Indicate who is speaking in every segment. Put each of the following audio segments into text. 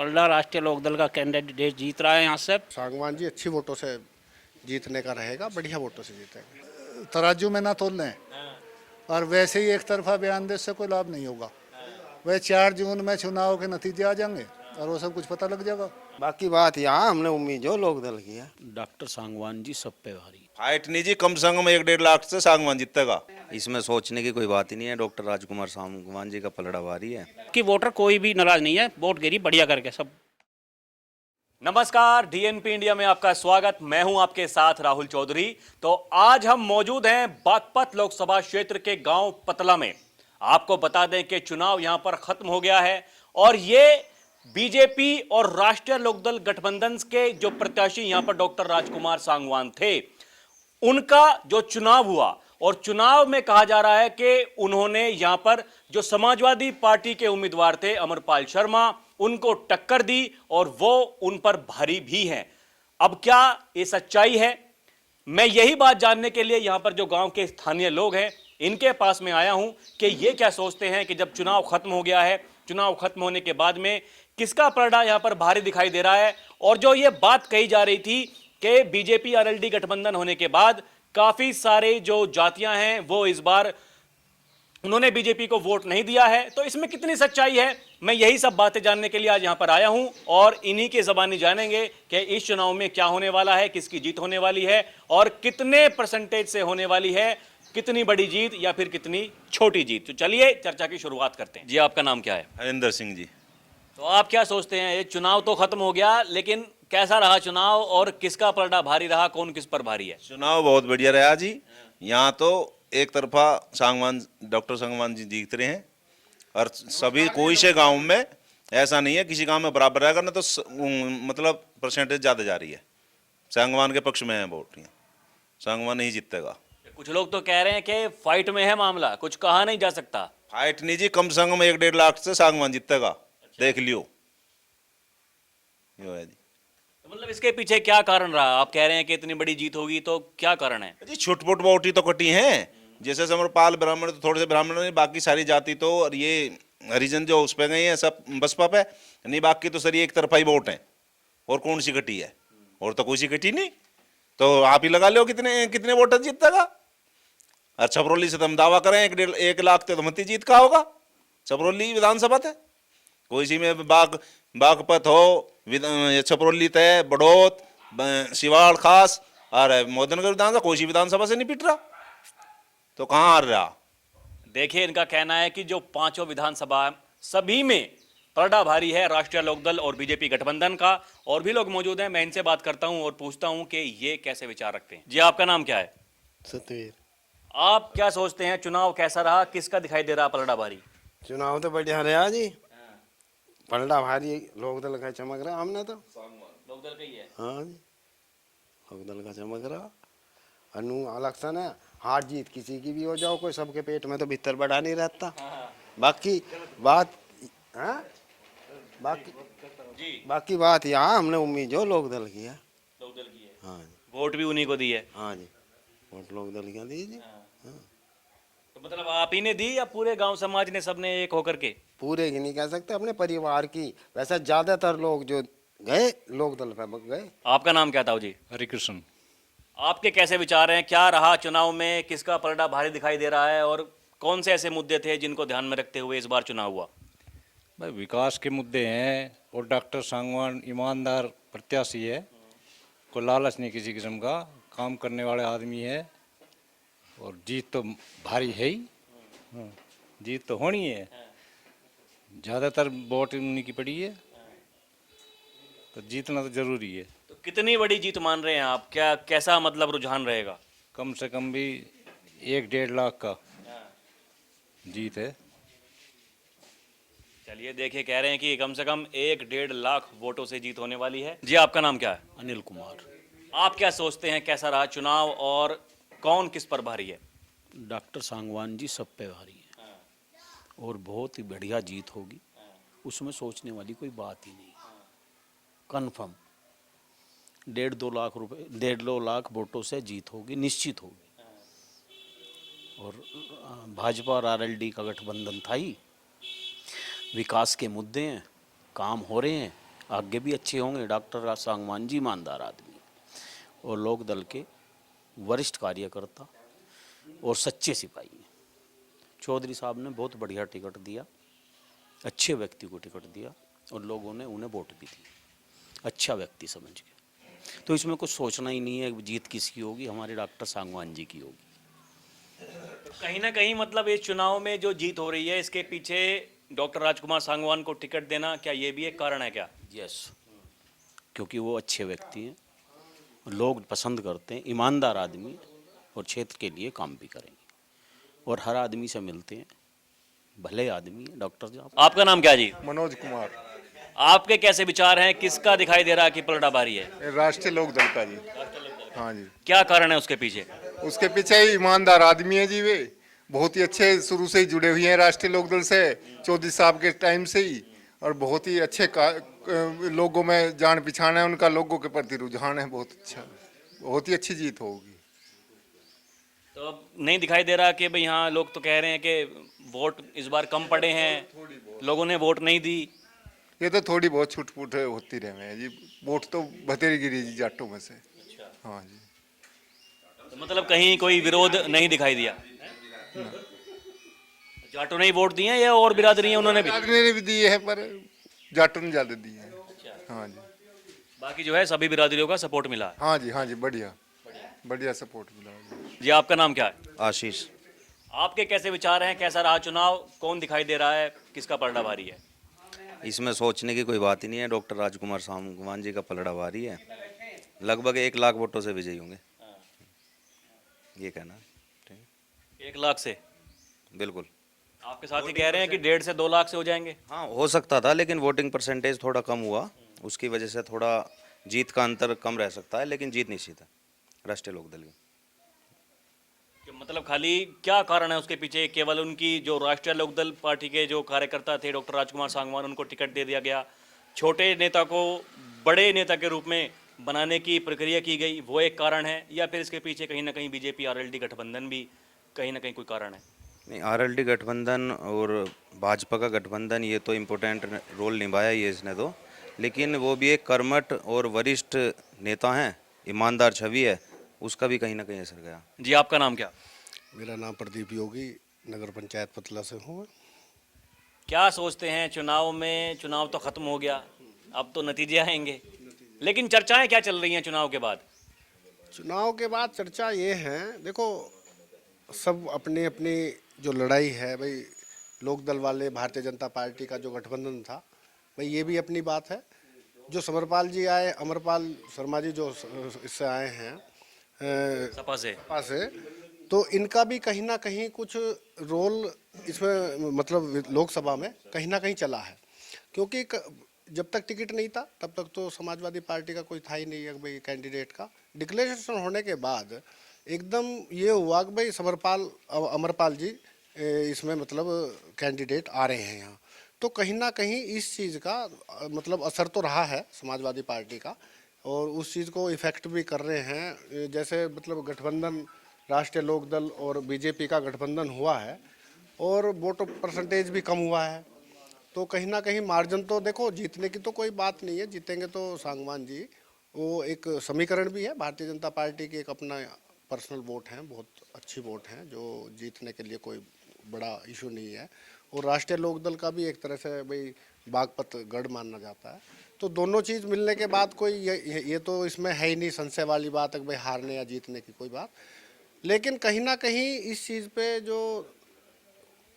Speaker 1: पलड़ा राष्ट्रीय लोकदल का कैंडिडेट जीत रहा है यहाँ से।
Speaker 2: सांगवान जी अच्छी वोटों से जीतने का रहेगा, बढ़िया वोटों से जीतेंगे।
Speaker 3: तराजू में ना तोल लें और वैसे ही एक तरफा बयान दे से कोई लाभ नहीं होगा। वह 4 जून में चुनाव के नतीजे आ जाएंगे और वो सब कुछ पता लग जाएगा।
Speaker 4: बाकी बात यहाँ हमने उम्मीद जो लोक दल की है।
Speaker 1: डॉक्टर सांगवान जी सब पे भारी।
Speaker 5: फाइट नहीं जी, कम से कम 1-1.5 लाख से सांगवान जीतेगा।
Speaker 6: इसमें सोचने की कोई बात ही नहीं है। डॉक्टर राजकुमार सांगवान जी का पलड़ा भारी है
Speaker 1: कि वोटर कोई भी नाराज नहीं है, वोट गिरी बढ़िया करके सब।
Speaker 7: नमस्कार, डीएनपी इंडिया में आपका स्वागत। मैं हूं आपके साथ राहुल चौधरी। तो आज हम मौजूद हैं बागपत लोकसभा क्षेत्र के गांव पतला में। आपको बता दें कि चुनाव यहां पर खत्म हो गया है और ये बीजेपी और राष्ट्रीय लोकदल गठबंधन के जो प्रत्याशी यहां पर डॉक्टर राजकुमार सांगवान थे, उनका जो चुनाव हुआ और चुनाव में कहा जा रहा है कि उन्होंने यहां पर जो समाजवादी पार्टी के उम्मीदवार थे अमरपाल शर्मा, उनको टक्कर दी और वो उन पर भारी भी हैं। अब क्या ये सच्चाई है? मैं यही बात जानने के लिए यहां पर जो गांव के स्थानीय लोग हैं इनके पास में आया हूं कि ये क्या सोचते हैं कि जब चुनाव खत्म हो गया है, चुनाव खत्म होने के बाद में किसका पलड़ा यहां पर भारी दिखाई दे रहा है। और जो ये बात कही जा रही थी कि बीजेपी आरएलडी गठबंधन होने के बाद काफी सारे जो जातियां हैं वो इस बार उन्होंने बीजेपी को वोट नहीं दिया है, तो इसमें कितनी सच्चाई है, मैं यही सब बातें जानने के लिए आज यहां पर आया हूं और इन्हीं के ज़बानी जानेंगे कि इस चुनाव में क्या होने वाला है, किसकी जीत होने वाली है और कितने परसेंटेज से होने वाली है, कितनी बड़ी जीत या फिर कितनी छोटी जीत। तो चलिए चर्चा की शुरुआत करते हैं। जी, आपका नाम क्या है?
Speaker 5: हरिंदर सिंह जी।
Speaker 7: तो आप क्या सोचते हैं, ये चुनाव तो खत्म हो गया, लेकिन कैसा रहा चुनाव और किसका पलड़ा भारी रहा, कौन किस पर भारी है?
Speaker 5: चुनाव बहुत बढ़िया रहा जी। यहाँ तो एक तरफा डॉक्टर सांगवान जी जीत रहे हैं और सभी कोई से गांव में ऐसा नहीं है किसी गांव में बराबर रहेगा ना, तो मतलब परसेंटेज ज़्यादा जा रही है। सांगवान के पक्ष में है वोट, यहाँ सांगवान नहीं जीतेगा।
Speaker 7: कुछ लोग तो कह रहे हैं कि फाइट में है मामला, कुछ कहा नहीं जा सकता।
Speaker 5: फाइट नहीं जी, कम से कम 1-1.5 लाख से सांगवान जीतेगा। देख लियो, यो है जी।
Speaker 7: तो मतलब इसके पीछे क्या कारण रहा? आप कह रहे हैं कि इतनी बड़ी जीत होगी, तो क्या कारण है
Speaker 5: जी? छुटपुट वोट ही तो कटी हैं। जैसे समरपाल ब्राह्मण, तो थोड़े से ब्राह्मण नहीं, बाकी सारी जाति तो, और ये हरिजन जो उस पे गए हैं सब बसपा पे नहीं, बाकी तो सर एक तरफा ही वोट है। और कौन सी कटी है? और तो कोई सी कटी नहीं। तो आप ही लगा लो कितने कितने वोट जीतेगा। और छपरौली से तो हम दावा करें 1 लाख तो मती जीत का होगा। छपरौली विधानसभा थे, कोई सी में बागपत हो, छपरौली तय, बड़ौत, सिवाड़ खास और मोदनगर विधानसभा, कोई सी विधानसभा से नहीं पिट रहा, तो कहाँ हार रहा?
Speaker 7: देखिए, इनका कहना है कि जो 5 विधानसभा सभी में पलड़ा भारी है राष्ट्रीय लोकदल और बीजेपी गठबंधन का। और भी लोग मौजूद हैं, मैं इनसे बात करता हूं और पूछता हूं कि ये कैसे विचार रखते हैं। जी, आपका नाम क्या है?
Speaker 4: सतवीर।
Speaker 7: आप क्या सोचते हैं, चुनाव कैसा रहा, किसका दिखाई दे रहा पलड़ा भारी?
Speaker 4: चुनाव तो बढ़िया रहा जी। पलड़ा भारी लोक दल का चमक रहा। हमने तो
Speaker 7: लोकदल का ही है।
Speaker 4: हाँ जी, लोक दल का चमक रहा। अनु इलेक्शन है, हार जीत किसी की भी हो जाओ, कोई सबके पेट में तो भीतर बढ़ा नहीं रहता। बाकी बात हाँ, बाकी बात यहाँ हमने उम्मीद जो लोक दल की है।
Speaker 7: लोकदल की है।
Speaker 4: हाँ जी,
Speaker 7: वोट भी उन्हीं को दी है।
Speaker 4: हाँ जी, वोट लोक दल की दी जी।
Speaker 7: तो मतलब आप ही ने दी या पूरे गांव समाज ने, सबने एक होकर के?
Speaker 4: पूरे की नहीं कह सकते, अपने परिवार की। वैसे ज्यादातर लोग जो गए लोक दल पे गए।
Speaker 7: आपका नाम क्या था जी?
Speaker 8: हरिकृष्ण।
Speaker 7: आपके कैसे विचार हैं, क्या रहा चुनाव में, किसका पलड़ा भारी दिखाई दे रहा है और कौन से ऐसे मुद्दे थे जिनको ध्यान में रखते हुए इस बार चुनाव हुआ?
Speaker 8: भाई विकास के मुद्दे हैं और डॉक्टर सांगवान ईमानदार प्रत्याशी है, को लालच नहीं किसी किस्म का, काम करने वाले आदमी है और जीत तो भारी है ही। हाँ, जीत तो होनी है। ज़्यादातर वोट उन्हीं की पड़ी है, तो जीतना तो जरूरी है।
Speaker 7: तो कितनी बड़ी जीत मान रहे हैं आप? क्या कैसा मतलब रुझान रहेगा?
Speaker 8: कम से कम भी 1-1.5 लाख का जीत है।
Speaker 7: चलिए देखिए, कह रहे हैं कि कम से कम 1-1.5 लाख वोटों से जीत होने वाली है। जी, आपका नाम क्या है?
Speaker 1: अनिल कुमार।
Speaker 7: आप क्या सोचते हैं, कैसा रहा चुनाव और कौन किस पर भारी है?
Speaker 1: डॉक्टर सांगवान जी सब पे भारी है और बहुत ही बढ़िया जीत होगी, उसमें सोचने वाली कोई बात ही नहीं। कन्फर्म 1.5-2 लाख रुपए, 1.5-2 लाख वोटों से जीत होगी, निश्चित होगी। और भाजपा और आरएलडी का गठबंधन था ही। विकास के मुद्दे हैं, काम हो रहे हैं आगे भी अच्छे होंगे। डॉक्टर सांगवान जी ईमानदार आदमी और लोक दल के वरिष्ठ कार्यकर्ता और सच्चे सिपाही हैं। चौधरी साहब ने बहुत बढ़िया टिकट दिया, अच्छे व्यक्ति को टिकट दिया और लोगों ने उन्हें वोट भी दी, अच्छा व्यक्ति समझ के। तो इसमें कुछ सोचना ही नहीं है जीत किसकी होगी, हमारे डॉक्टर सांगवान जी की होगी।
Speaker 7: कहीं ना कहीं मतलब इस चुनाव में जो जीत हो रही है इसके पीछे डॉक्टर राजकुमार सांगवान को टिकट देना, क्या ये भी एक कारण है क्या?
Speaker 1: यस, क्योंकि वो अच्छे व्यक्ति हैं, लोग पसंद करते हैं, ईमानदार आदमी और क्षेत्र के लिए काम भी करेंगे और हर आदमी से मिलते हैं, भले आदमी हैं डॉक्टर साहब।
Speaker 7: आपका नाम क्या जी?
Speaker 9: मनोज कुमार,
Speaker 7: आपके कैसे विचार हैं, किसका दिखाई दे रहा है कि पलड़ा भारी है?
Speaker 9: राष्ट्रीय लोक दल का जी। हाँ जी,
Speaker 7: क्या कारण है उसके पीछे?
Speaker 9: उसके पीछे ही ईमानदार आदमी है जी, वे बहुत ही अच्छे शुरू से ही जुड़े हुए हैं राष्ट्रीय लोक दल से, चौधरी साहब के टाइम से ही, और बहुत ही अच्छे लोगों में जान पहचान है उनका, लोगों के प्रति रुझान है बहुत अच्छा, बहुत ही अच्छी जीत होगी।
Speaker 7: तो अब नहीं दिखाई दे रहा कि भाई यहाँ लोग तो कह रहे हैं कि वोट इस बार कम पड़े हैं, लोगों ने वोट नहीं दी।
Speaker 9: ये तो थोड़ी बहुत छूट होती रहे हैं जी, वोट तो बतेरी गिरी जी जाटों में से। हाँ जी,
Speaker 7: तो मतलब कहीं कोई विरोध नहीं दिखाई दिया? जाटों ने ही वोट दिए हैं या और बिरादरी उन्होंने भी?
Speaker 9: आदमी ने भी दिए हैं पर जाटों ने ज्यादा दिए हैं। हाँ जी,
Speaker 7: बाकी जो है सभी बिरादरियों का सपोर्ट मिला है।
Speaker 9: हाँ जी, हाँ जी, बढ़िया बढ़िया सपोर्ट मिला जी।
Speaker 7: जी आपका नाम क्या है?
Speaker 6: आशीष।
Speaker 7: आपके कैसे विचार हैं, कैसा रहा चुनाव, कौन दिखाई दे रहा है, किसका पलड़ा भारी है?
Speaker 6: इसमें सोचने की कोई बात ही नहीं है, डॉक्टर राजकुमार सांगवान जी का पलड़ा भारी है। लगभग 1 लाख वोटों से विजयी होंगे, ये कहना है।
Speaker 7: 1 लाख से?
Speaker 6: बिल्कुल।
Speaker 7: आपके साथ ही कह रहे हैं कि 1.5 से 2 लाख से हो जाएंगे।
Speaker 6: हाँ, हो सकता था, लेकिन वोटिंग परसेंटेज थोड़ा कम हुआ, उसकी वजह से थोड़ा जीत का अंतर कम रह सकता है, लेकिन जीत निश्चित है राष्ट्रीय लोकदल की।
Speaker 7: कि मतलब खाली क्या कारण है उसके पीछे? केवल उनकी जो राष्ट्रीय लोकदल पार्टी के जो कार्यकर्ता थे डॉक्टर राजकुमार सांगवान, उनको टिकट दे दिया गया, छोटे नेता को बड़े नेता के रूप में बनाने की प्रक्रिया की गई, वो एक कारण है? या फिर इसके पीछे कहीं ना कहीं बीजेपी आरएलडी गठबंधन भी कहीं ना कहीं कोई कारण है?
Speaker 6: नहीं, आरएलडी गठबंधन और भाजपा का गठबंधन ये तो इम्पोर्टेंट रोल निभाया ही है इसने तो, लेकिन वो भी एक कर्मठ और वरिष्ठ नेता हैं, ईमानदार छवि है, उसका भी कहीं ना कहीं असर गया।
Speaker 7: जी आपका नाम क्या?
Speaker 2: मेरा नाम प्रदीप योगी, नगर पंचायत पतला से हूँ।
Speaker 7: क्या सोचते हैं चुनाव में? चुनाव तो खत्म हो गया, अब तो नतीजे आएंगे, लेकिन चर्चाएं क्या चल रही हैं चुनाव के बाद?
Speaker 2: चुनाव के बाद चर्चा ये है, देखो सब अपनी अपनी जो लड़ाई है भाई, लोक दल वाले, भारतीय जनता पार्टी का जो गठबंधन था भाई, ये भी अपनी बात है। जो समरपाल जी आए, अमरपाल शर्मा जी जो इससे आए हैं
Speaker 7: सपा से,
Speaker 2: तो इनका भी कहीं ना कहीं कुछ रोल इसमें मतलब लोकसभा में कहीं ना कहीं चला है, क्योंकि जब तक टिकट नहीं था तब तक तो समाजवादी पार्टी का कोई था ही नहीं है भाई कैंडिडेट का। डिक्लेरेशन होने के बाद एकदम ये हुआ कि भाई समरपाल अमरपाल जी इसमें मतलब कैंडिडेट आ रहे हैं यहाँ, तो कहीं ना कहीं इस चीज़ का मतलब असर तो रहा है समाजवादी पार्टी का, और उस चीज़ को इफ़ेक्ट भी कर रहे हैं। जैसे मतलब गठबंधन राष्ट्रीय लोकदल और बीजेपी का गठबंधन हुआ है और वोट परसेंटेज भी कम हुआ है, तो कहीं ना कहीं मार्जिन तो देखो जीतने की तो कोई बात नहीं है, जीतेंगे तो सांगवान जी, वो एक समीकरण भी है, भारतीय जनता पार्टी की एक अपना पर्सनल वोट है, बहुत अच्छी वोट है जो जीतने के लिए कोई बड़ा इशू नहीं है, और राष्ट्रीय लोकदल का भी एक तरह से भाई बागपत गढ़ माना जाता है। तो दोनों चीज़ मिलने के बाद कोई ये तो इसमें है ही नहीं संशय वाली बात है कि भाई हारने या जीतने की कोई बात, लेकिन कहीं ना कहीं इस चीज़ पे जो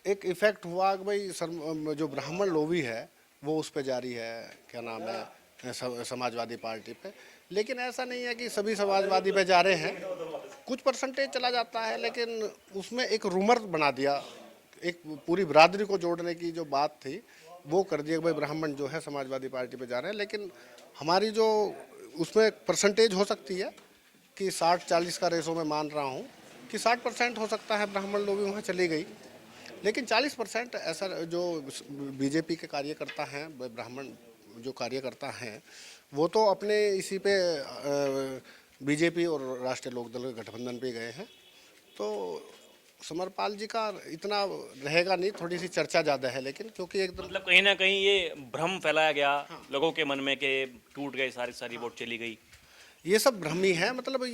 Speaker 2: एक इफ़ेक्ट हुआ कि भाई जो ब्राह्मण लोभी है वो उस पर जारी है, क्या नाम है, समाजवादी पार्टी पे। लेकिन ऐसा नहीं है कि सभी समाजवादी पे जा रहे हैं, कुछ परसेंटेज चला जाता है, लेकिन उसमें एक रूमर बना दिया, एक पूरी बिरादरी को जोड़ने की जो बात थी वो कर दिया कि भाई ब्राह्मण जो है समाजवादी पार्टी पे जा रहे हैं। लेकिन हमारी जो उसमें परसेंटेज हो सकती है कि 60-40 का रेशो में मान रहा हूँ कि 60% हो सकता है ब्राह्मण लोग वहाँ चली गई, लेकिन 40% ऐसा जो बीजेपी के कार्यकर्ता हैं, ब्राह्मण जो कार्यकर्ता हैं, वो तो अपने इसी पे बीजेपी और राष्ट्रीय लोकदल के गठबंधन पे गए हैं। तो समरपाल जी का इतना रहेगा नहीं, थोड़ी सी चर्चा ज़्यादा है, लेकिन क्योंकि एकदम
Speaker 7: मतलब कहीं ना कहीं ये भ्रम फैलाया गया लोगों के मन में कि टूट गए, सारी सारी वोट चली गई।
Speaker 2: ये सब भ्रम ही है। मतलब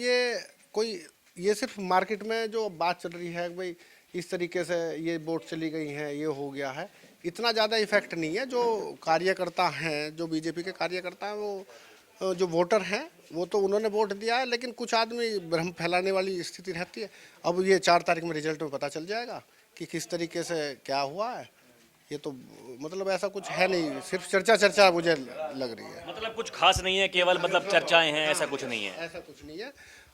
Speaker 2: ये सिर्फ मार्केट में जो बात चल रही है कि भाई इस तरीके से ये वोट चली गई हैं, ये हो गया है, इतना ज़्यादा इफेक्ट नहीं है। जो कार्यकर्ता हैं, जो बीजेपी के कार्यकर्ता हैं, वो जो वोटर हैं, वो तो उन्होंने वोट दिया है, लेकिन कुछ आदमी भ्रम फैलाने वाली स्थिति रहती है। अब ये 4 तारीख में रिजल्ट में पता चल जाएगा कि किस तरीके से क्या हुआ है। ये तो मतलब ऐसा कुछ है नहीं, सिर्फ चर्चा मुझे लग रही है।
Speaker 7: मतलब कुछ खास नहीं है, केवल मतलब चर्चाएं हैं, ऐसा कुछ नहीं है।
Speaker 2: ऐसा कुछ नहीं है।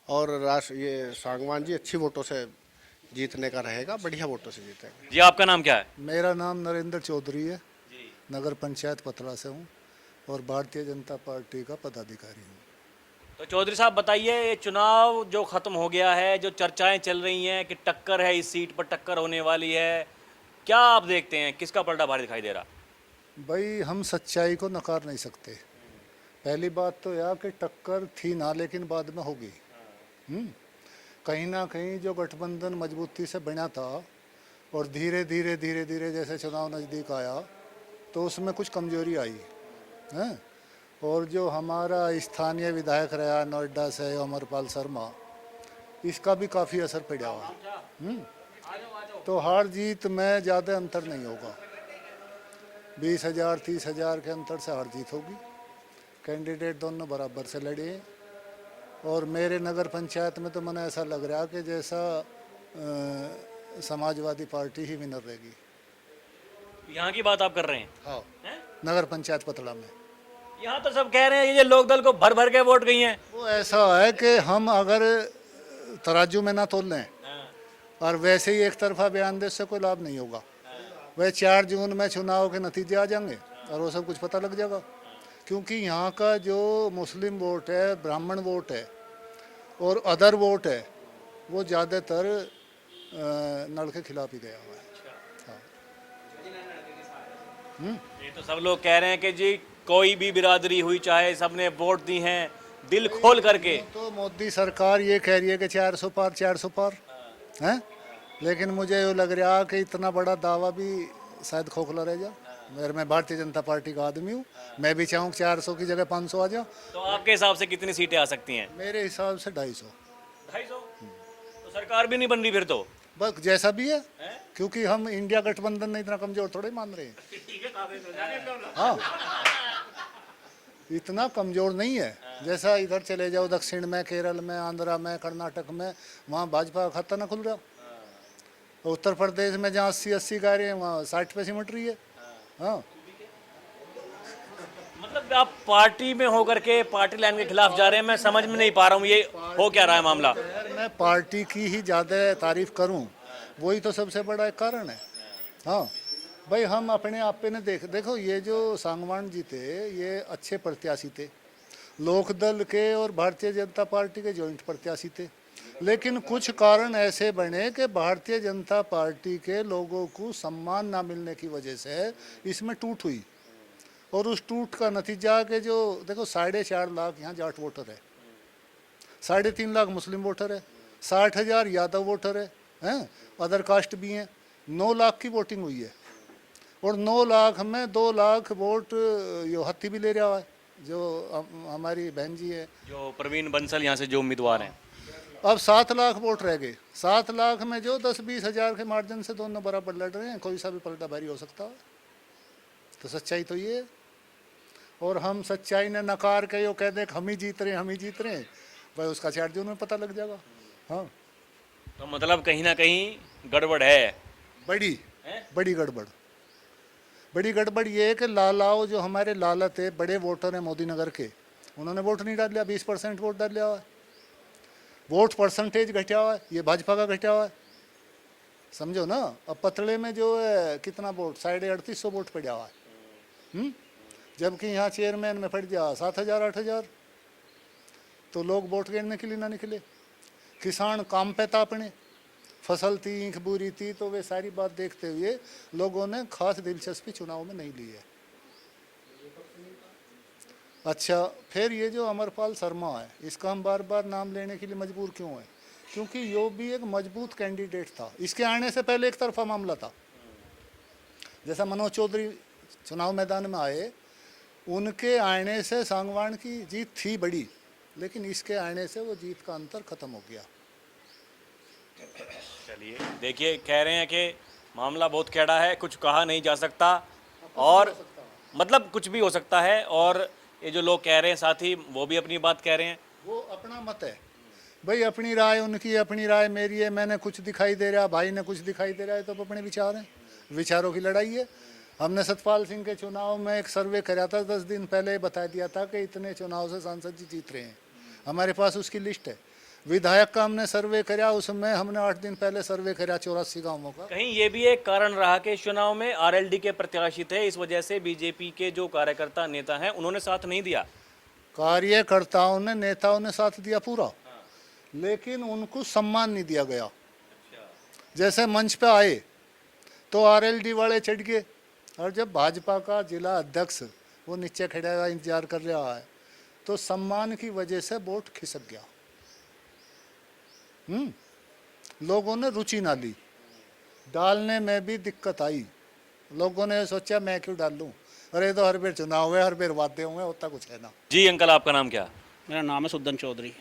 Speaker 2: और ये सांगवान जी अच्छी वोटों से जीतने का रहेगा, बढ़िया वोटों से जीतेंगे।
Speaker 7: जी, आपका नाम क्या है?
Speaker 3: मेरा नाम नरेंद्र चौधरी है, नगर पंचायत पतला से हूँ और भारतीय जनता पार्टी का पदाधिकारी हूँ।
Speaker 7: तो चौधरी साहब बताइए, ये चुनाव जो खत्म हो गया है, जो चर्चाएं चल रही हैं कि टक्कर है, इस सीट पर टक्कर होने वाली है, क्या आप देखते हैं किसका पलड़ा भारी दिखाई दे रहा?
Speaker 3: भाई हम सच्चाई को नकार नहीं सकते। पहली बात तो यह कि टक्कर थी ना, लेकिन बाद में होगी। कहीं ना कहीं जो गठबंधन मजबूती से बना था और धीरे धीरे जैसे चुनाव नज़दीक आया तो उसमें कुछ कमजोरी आई है। और जो हमारा स्थानीय विधायक रहा नोएडा से अमरपाल शर्मा, इसका भी काफ़ी असर पड़ा हुआ। तो हार जीत में ज़्यादा अंतर नहीं होगा, 20,000 30,000 के अंतर से हार जीत होगी। कैंडिडेट दोनों बराबर से लड़े हैं और मेरे नगर पंचायत में तो मैंने ऐसा लग रहा कि जैसा समाजवादी पार्टी ही विनर रहेगी।
Speaker 7: यहाँ की बात आप कर रहे हैं?
Speaker 3: हाँ,
Speaker 7: हैं?
Speaker 3: नगर पंचायत पतला में।
Speaker 7: यहाँ तो सब कह रहे हैं ये लोक दल को भर भर के वोट गई हैं।
Speaker 3: वो ऐसा है कि हम अगर तराजू में ना तोल लें और वैसे ही एक तरफा बयान दे, से कोई लाभ नहीं होगा। वह 4 जून में चुनाव के नतीजे आ जाएंगे और वो सब कुछ पता लग जाएगा। क्योंकि यहाँ का जो मुस्लिम वोट है, ब्राह्मण वोट है और अदर वोट है, वो ज़्यादातर नल के खिलाफ ही गया हुआ है।
Speaker 7: ये तो सब लोग कह रहे हैं कि जी कोई भी बिरादरी हुई, चाहे सबने वोट दी हैं दिल खोल करके।
Speaker 3: तो मोदी सरकार ये कह रही है कि 400 पार 400 पार हैं, लेकिन मुझे ये लग रहा कि इतना बड़ा दावा भी शायद खोखला रह जा। मैं भारतीय जनता पार्टी का आदमी हूँ, मैं भी चाहूँ 400 की जगह 500 आ जाओ।
Speaker 7: तो आपके हिसाब से कितनी सीटें आ सकती हैं?
Speaker 3: मेरे हिसाब से 250।
Speaker 7: 250? तो सरकार भी नहीं बन रही फिर तो।
Speaker 3: बस जैसा भी है, क्योंकि हम इंडिया गठबंधन ने इतना कमजोर थोड़े मान रहे हैं। हाँ, इतना कमजोर नहीं है। जैसा इधर चले जाओ दक्षिण में, केरल में, आंध्रा में, कर्नाटक में, वहाँ भाजपा का खाता ना खुल रहा। उत्तर प्रदेश में जहाँ 80-80 गा रहे हैं, वहाँ 60 पे सिमट रही है। हाँ,
Speaker 7: मतलब आप पार्टी में होकर के पार्टी लाइन के खिलाफ जा रहे हैं, मैं समझ में नहीं पा रहा हूँ ये हो क्या रहा है मामला।
Speaker 3: मैं पार्टी की ही ज़्यादा तारीफ करूं, वही तो सबसे बड़ा एक कारण है। हाँ भाई, हम अपने आप पे ने देखो ये जो सांगवान जी थे, ये अच्छे प्रत्याशी थे, लोकदल के और भारतीय जनता पार्टी के जॉइंट प्रत्याशी थे। लेकिन कुछ कारण ऐसे बने कि भारतीय जनता पार्टी के लोगों को सम्मान ना मिलने की वजह से इसमें टूट हुई। और उस टूट का नतीजा के जो देखो 4.5 लाख यहाँ जाट वोटर है, 3.5 लाख मुस्लिम वोटर है, 60,000 यादव वोटर हैं, अदर कास्ट भी हैं। 9 लाख की वोटिंग हुई है और 9 लाख में 2 लाख वोट यो हत्ती भी ले रहा है, जो हमारी बहन जी है,
Speaker 7: जो प्रवीण बंसल यहाँ से जो उम्मीदवार हैं।
Speaker 3: अब 7 लाख वोट रह गए। 7 लाख में जो 10-20 हज़ार के मार्जिन से दोनों बराबर लड़ रहे हैं, कोई सा भी पलटा भारी हो सकता है। तो सच्चाई तो ये है। और हम सच्चाई ने नकार के यो कह दे हम ही जीत रहे हैं, भाई उसका 4 जून में पता लग जाएगा। हाँ,
Speaker 7: तो मतलब कहीं ना कहीं गड़बड़ है,
Speaker 3: बड़ी गड़बड़ ये है कि लालाओ जो हमारे लाला थे, बड़े वोटर हैं मोदी नगर के, उन्होंने वोट नहीं डाल लिया। 20% वोट डाल लिया हुआ है, वोट परसेंटेज घटा हुआ है, ये भाजपा का घटा हुआ है, समझो ना। अब पतले में जो है कितना वोट, 3850 वोट पड़ा हुआ है, जबकि यहाँ चेयरमैन में पड़ जा 7,000 8,000। तो लोग वोट गिरने के लिए ना निकले। किसान काम पे था, अपने फसल थी, ईंख बुरी थी, तो वे सारी बात देखते हुए लोगों ने खास दिलचस्पी चुनाव में नहीं ली है। अच्छा, फिर ये जो अमरपाल शर्मा है, इसका हम बार बार नाम लेने के लिए मजबूर क्यों है? क्योंकि यो भी एक मजबूत कैंडिडेट था। इसके आने से पहले एक तरफा मामला था। जैसा मनोज चौधरी चुनाव मैदान में आए, उनके आने से सांगवान की जीत थी बड़ी, लेकिन इसके आने से वो जीत का अंतर खत्म हो गया।
Speaker 7: चलिए देखिए, कह रहे हैं कि मामला बहुत कैड़ा है, कुछ कहा नहीं जा सकता और मतलब कुछ भी हो सकता है। और ये जो लोग कह रहे हैं साथी, वो भी अपनी बात कह रहे हैं।
Speaker 3: वो अपना मत है भाई, अपनी राय उनकी, अपनी राय मेरी है। मैंने कुछ दिखाई दे रहा, भाई ने कुछ दिखाई दे रहा है, तो अपने विचार हैं, विचारों की लड़ाई है। हमने सतपाल सिंह के चुनाव में एक सर्वे कराया था, 10 दिन पहले बता दिया था कि इतने चुनाव से सांसद जी जीत रहे हैं। हमारे पास उसकी लिस्ट है। विधायक का हमने सर्वे कराया, उसमें हमने 8 दिन पहले सर्वे कराया 84 गाँवों का।
Speaker 7: कहीं ये भी एक कारण रहा कि इस चुनाव में आरएलडी के प्रत्याशी थे, इस वजह से बीजेपी के जो कार्यकर्ता नेता हैं उन्होंने साथ नहीं दिया।
Speaker 3: कार्यकर्ताओं ने, नेताओं ने साथ दिया पूरा, लेकिन उनको सम्मान नहीं दिया गया। जैसे मंच पे आए तो आरएलडी वाले चढ़ गए, और जब भाजपा का जिला अध्यक्ष वो नीचे खड़ा हुआ इंतजार कर रहा है, तो सम्मान की वजह से वोट खिसक गया। लोगों ने रुचि ना ली, डालने में भी दिक्कत आई। लोगों ने सोचा मैं क्यों डाल लूं, अरे तो हर बार चुनाव है, हर बार वादे हुए, होता कुछ है ना।
Speaker 7: जी अंकल, आपका नाम क्या?
Speaker 1: मेरा नाम है सुदन चौधरी।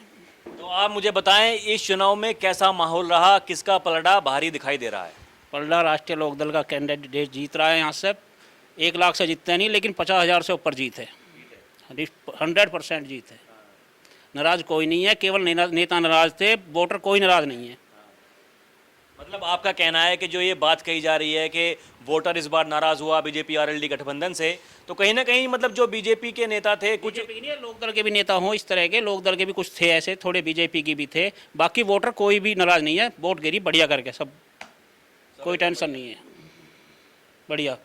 Speaker 7: तो आप मुझे बताएं, इस चुनाव में कैसा माहौल रहा, किसका पलड़ा भारी दिखाई दे रहा है?
Speaker 1: पलड़ा राष्ट्रीय लोकदल का कैंडिडेट जीत रहा है। यहाँ से 1 लाख से जीतते नहीं, लेकिन 50,000 से ऊपर जीत है। 100% जीत है। नाराज कोई नहीं है, केवल नेता नाराज थे, वोटर कोई नाराज नहीं है।
Speaker 7: मतलब आपका कहना है कि जो ये बात कही जा रही है कि वोटर इस बार नाराज हुआ बीजेपी आरएलडी गठबंधन से, तो कहीं ना कहीं मतलब जो बीजेपी के नेता थे, कुछ
Speaker 1: लोकदल के भी नेता हों इस तरह के, लोकदल के भी कुछ थे ऐसे, थोड़े बीजेपी की भी थे, बाकी वोटर कोई भी नाराज नहीं है। वोट गिरी बढ़िया करके, सब कोई टेंशन नहीं है, बढ़िया।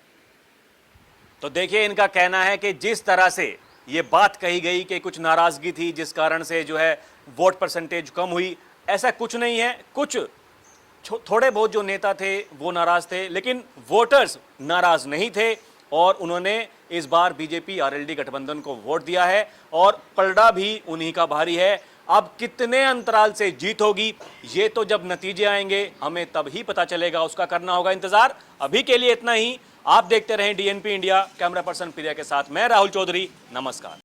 Speaker 7: तो देखिए, इनका कहना है कि जिस तरह से ये बात कही गई कि कुछ नाराजगी थी जिस कारण से जो है वोट परसेंटेज कम हुई, ऐसा कुछ नहीं है। कुछ थोड़े बहुत जो नेता थे वो नाराज थे, लेकिन वोटर्स नाराज नहीं थे और उन्होंने इस बार बीजेपी आरएलडी गठबंधन को वोट दिया है और पलड़ा भी उन्हीं का भारी है। अब कितने अंतराल से जीत होगी, ये तो जब नतीजे आएंगे हमें तब ही पता चलेगा, उसका करना होगा इंतजार। अभी के लिए इतना ही। आप देखते रहें डीएनपी इंडिया। कैमरा पर्सन प्रिया के साथ मैं राहुल चौधरी, नमस्कार।